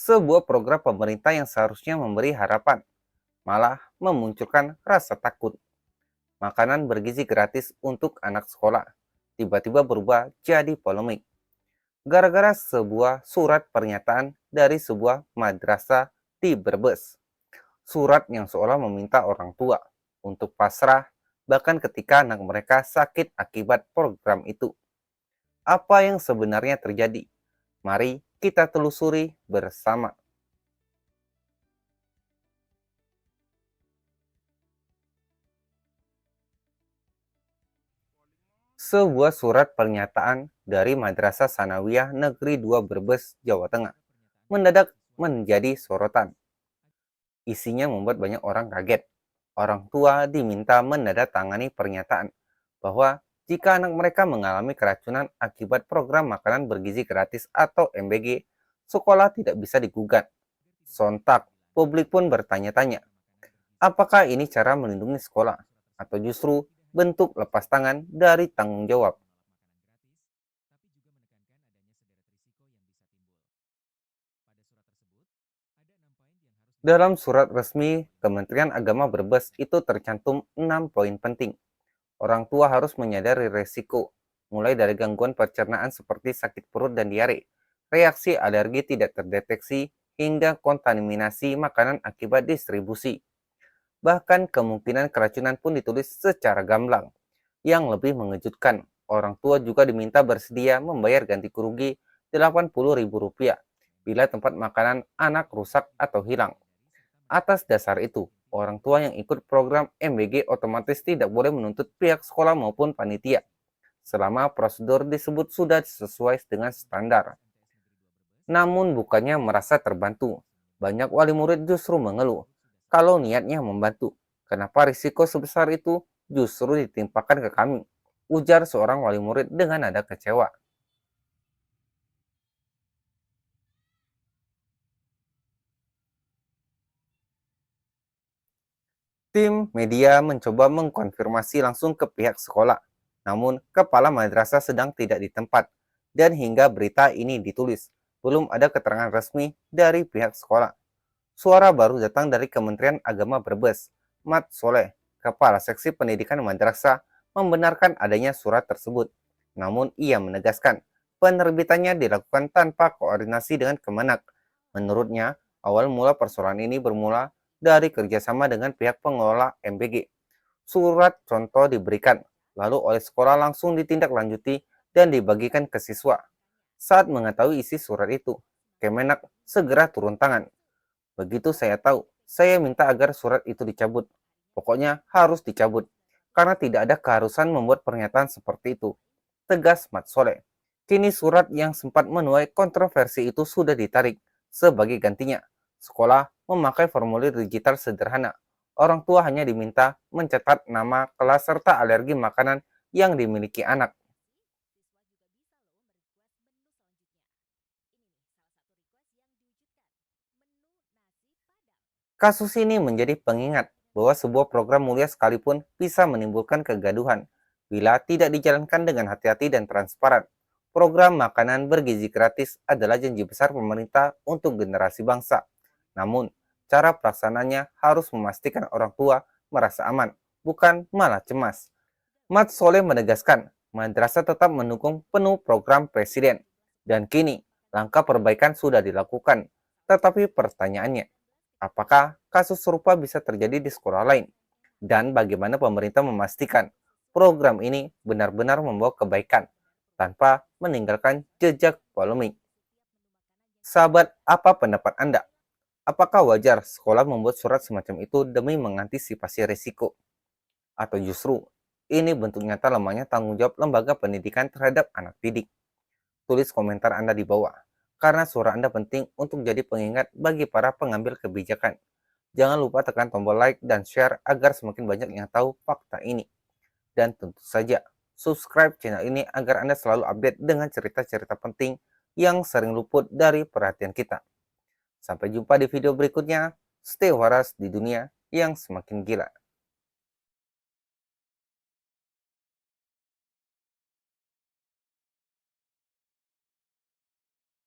Sebuah program pemerintah yang seharusnya memberi harapan, malah memunculkan rasa takut. Makanan bergizi gratis untuk anak sekolah tiba-tiba berubah jadi polemik. Gara-gara sebuah surat pernyataan dari sebuah madrasah di Brebes. Surat yang seolah meminta orang tua untuk pasrah bahkan ketika anak mereka sakit akibat program itu. Apa yang sebenarnya terjadi? Mari kita telusuri bersama. Sebuah surat pernyataan dari Madrasah Sanawiyah Negeri 2 Brebes, Jawa Tengah, mendadak menjadi sorotan. Isinya membuat banyak orang kaget. Orang tua diminta menandatangani pernyataan bahwa jika anak mereka mengalami keracunan akibat program makanan bergizi gratis atau MBG, sekolah tidak bisa digugat. Sontak, publik pun bertanya-tanya, apakah ini cara melindungi sekolah atau justru bentuk lepas tangan dari tanggung jawab? Dalam surat resmi Kementerian Agama Brebes itu tercantum 6 poin penting. Orang tua harus menyadari resiko, mulai dari gangguan pencernaan seperti sakit perut dan diare, reaksi alergi tidak terdeteksi, hingga kontaminasi makanan akibat distribusi. Bahkan kemungkinan keracunan pun ditulis secara gamblang. Yang lebih mengejutkan, orang tua juga diminta bersedia membayar ganti kerugi Rp80.000 bila tempat makanan anak rusak atau hilang. Atas dasar itu, orang tua yang ikut program MBG otomatis tidak boleh menuntut pihak sekolah maupun panitia, selama prosedur disebut sudah sesuai dengan standar. Namun bukannya merasa terbantu, banyak wali murid justru mengeluh. Kalau niatnya membantu, kenapa risiko sebesar itu justru ditimpakan ke kami? Ujar seorang wali murid dengan nada kecewa. Tim media mencoba mengkonfirmasi langsung ke pihak sekolah, namun kepala madrasah sedang tidak di tempat, dan hingga berita ini ditulis, belum ada keterangan resmi dari pihak sekolah. Suara baru datang dari Kementerian Agama Brebes. Mat Soleh, Kepala Seksi Pendidikan Madrasah, membenarkan adanya surat tersebut. Namun ia menegaskan, penerbitannya dilakukan tanpa koordinasi dengan Kemenak. Menurutnya, awal mula persoalan ini bermula dari kerjasama dengan pihak pengelola MBG. Surat contoh diberikan, lalu oleh sekolah langsung ditindaklanjuti dan dibagikan ke siswa. Saat mengetahui isi surat itu, Kemenak segera turun tangan. Begitu saya tahu, saya minta agar surat itu dicabut. Pokoknya harus dicabut, karena tidak ada keharusan membuat pernyataan seperti itu. Tegas Mat Soleh. Kini surat yang sempat menuai kontroversi itu sudah ditarik. Sebagai gantinya, sekolah memakai formulir digital sederhana. Orang tua hanya diminta mencatat nama, kelas, serta alergi makanan yang dimiliki anak. Kasus ini menjadi pengingat bahwa sebuah program mulia sekalipun bisa menimbulkan kegaduhan bila tidak dijalankan dengan hati-hati dan transparan. Program makanan bergizi gratis adalah janji besar pemerintah untuk generasi bangsa. Namun, cara pelaksananya harus memastikan orang tua merasa aman, bukan malah cemas. Mat Soleh menegaskan, madrasah tetap mendukung penuh program presiden. Dan kini, langkah perbaikan sudah dilakukan. Tetapi pertanyaannya, apakah kasus serupa bisa terjadi di sekolah lain? Dan bagaimana pemerintah memastikan program ini benar-benar membawa kebaikan tanpa meninggalkan jejak polemik? Sahabat, apa pendapat Anda? Apakah wajar sekolah membuat surat semacam itu demi mengantisipasi risiko? Atau justru ini bentuk nyata lemahnya tanggung jawab lembaga pendidikan terhadap anak didik? Tulis komentar Anda di bawah, karena suara Anda penting untuk jadi pengingat bagi para pengambil kebijakan. Jangan lupa tekan tombol like dan share agar semakin banyak yang tahu fakta ini. Dan tentu saja, subscribe channel ini agar Anda selalu update dengan cerita-cerita penting yang sering luput dari perhatian kita. Sampai jumpa di video berikutnya. Stay waras di dunia yang semakin gila.